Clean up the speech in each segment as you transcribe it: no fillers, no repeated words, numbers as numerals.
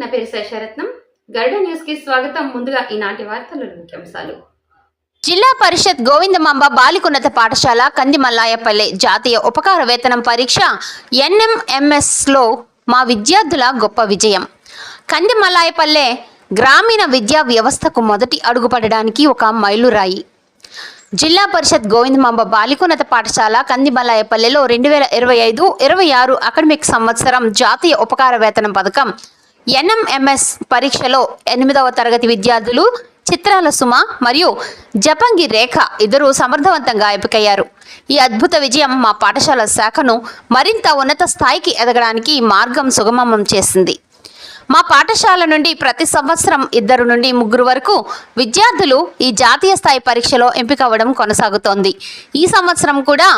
నా పేరు శేషరత్నం. గరుడ న్యూస్ కి స్వాగతం. ముందుగా ఈనాటి వార్తల ముఖ్యాంశాలు. జిల్లా పరిషత్ గోవిందమాంబ బాలికోన్నత పాఠశాల కందిమల్లాయపల్లె జాతీయ ఉపకార వేతనం పరీక్ష NMMS లో మా విద్యార్థుల గొప్ప విజయం. కందిమల్లాయపల్లె గ్రామీణ విద్యా వ్యవస్థకు మొదటి అడుగుపడడానికి ఒక మైలురాయి. జిల్లా పరిషత్ గోవిందమాంబ బాలికోన్నత పాఠశాల కందిమల్లాయపల్లెలో 2025-26 అకాడమిక్ సంవత్సరం జాతీయ ఉపకార వేతనం పథకం NMMS పరీక్షలో 8వ తరగతి విద్యార్థులు చిత్రాల సుమ మరియు జపంగి రేఖ ఇద్దరు సమర్థవంతంగా ఎంపికయ్యారు. ఈ అద్భుత విజయం మా పాఠశాల శాఖను మరింత ఉన్నత స్థాయికి ఎదగడానికి మార్గం సుగమం చేసింది. మా పాఠశాల నుండి ప్రతి సంవత్సరం 2 నుండి 3 వరకు విద్యార్థులు ఈ జాతీయ స్థాయి పరీక్షలో ఎంపిక అవ్వడం కొనసాగుతోంది. ఈ సంవత్సరం కూడా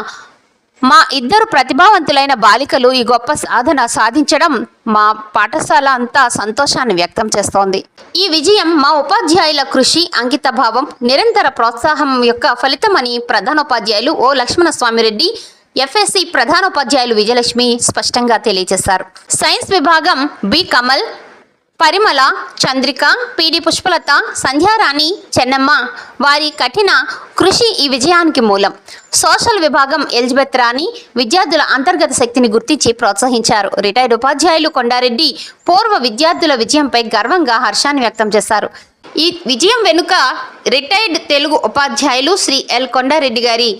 మా 2 ప్రతిభావంతులైన బాలికలు ఈ గొప్ప సాధన సాధించడం మా పాఠశాల అంతా సంతోషాన్ని వ్యక్తం చేస్తోంది. ఈ విజయం మా ఉపాధ్యాయుల కృషి, అంకిత భావం, నిరంతర ప్రోత్సాహం యొక్క ఫలితమని ప్రధానోపాధ్యాయులు ఓ లక్ష్మణస్వామిరెడ్డి, FSC ప్రధానోపాధ్యాయులు విజయలక్ష్మి స్పష్టంగా తెలియజేశారు. సైన్స్ విభాగం బి కమల్, పరిమళ, చంద్రిక, PD పుష్పలత, సంధ్యారాణి, చెన్నమ్మ వారి కఠిన కృషి ఈ విజయానికి మూలం. సోషల్ విభాగం ఎలిజబెత్ రాణి విద్యార్థుల అంతర్గత శక్తిని గుర్తించి ప్రోత్సహించారు. రిటైర్డ్ ఉపాధ్యాయులు కొండారెడ్డి పూర్వ విద్యార్థుల విజయంపై గర్వంగా హర్షాన్ని వ్యక్తం చేశారు. ఈ విజయం వెనుక రిటైర్డ్ తెలుగు ఉపాధ్యాయులు శ్రీ L కొండారెడ్డి గారి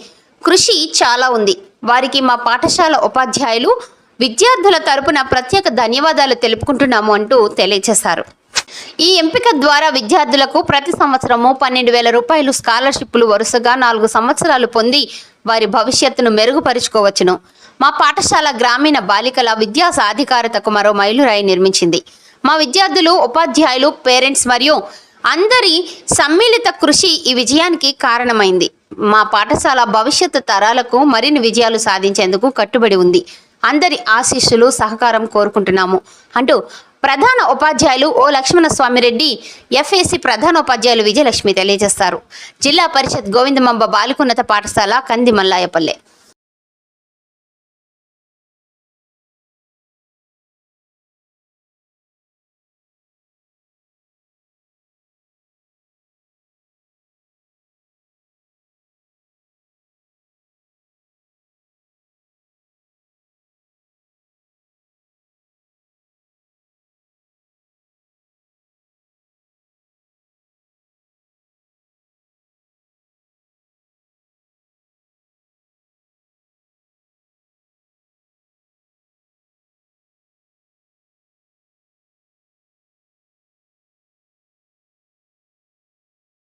కృషి చాలా ఉంది. వారికి మా పాఠశాల ఉపాధ్యాయులు విద్యార్థుల తరపున ప్రత్యేక ధన్యవాదాలు తెలుపుకుంటున్నాము అంటూ తెలియజేశారు. ఈ ఎంపిక ద్వారా విద్యార్థులకు ప్రతి సంవత్సరము 12,000 రూపాయలు స్కాలర్షిప్లు వరుసగా 4 సంవత్సరాలు పొంది వారి భవిష్యత్తును మెరుగుపరుచుకోవచ్చును. మా పాఠశాల గ్రామీణ బాలికల విద్యా సాధికారతకు మరో మైలురాయి నిర్మించింది. మా విద్యార్థులు, ఉపాధ్యాయులు, పేరెంట్స్ మరియు అందరి సమ్మిళిత కృషి ఈ విజయానికి కారణమైంది. మా పాఠశాల భవిష్యత్తు తరాలకు మరిన్ని విజయాలు సాధించేందుకు కట్టుబడి ఉంది. అందరి ఆశీస్సులు, సహకారం కోరుకుంటున్నాము అంటూ ప్రధాన ఉపాధ్యాయులు ఓ లక్ష్మణస్వామిరెడ్డి, FSC ప్రధానోపాధ్యాయులు విజయలక్ష్మి తెలియజేస్తారు. జిల్లా పరిషత్ గోవిందమాంబ బాలికోన్నత పాఠశాల కందిమల్లాయపల్లె.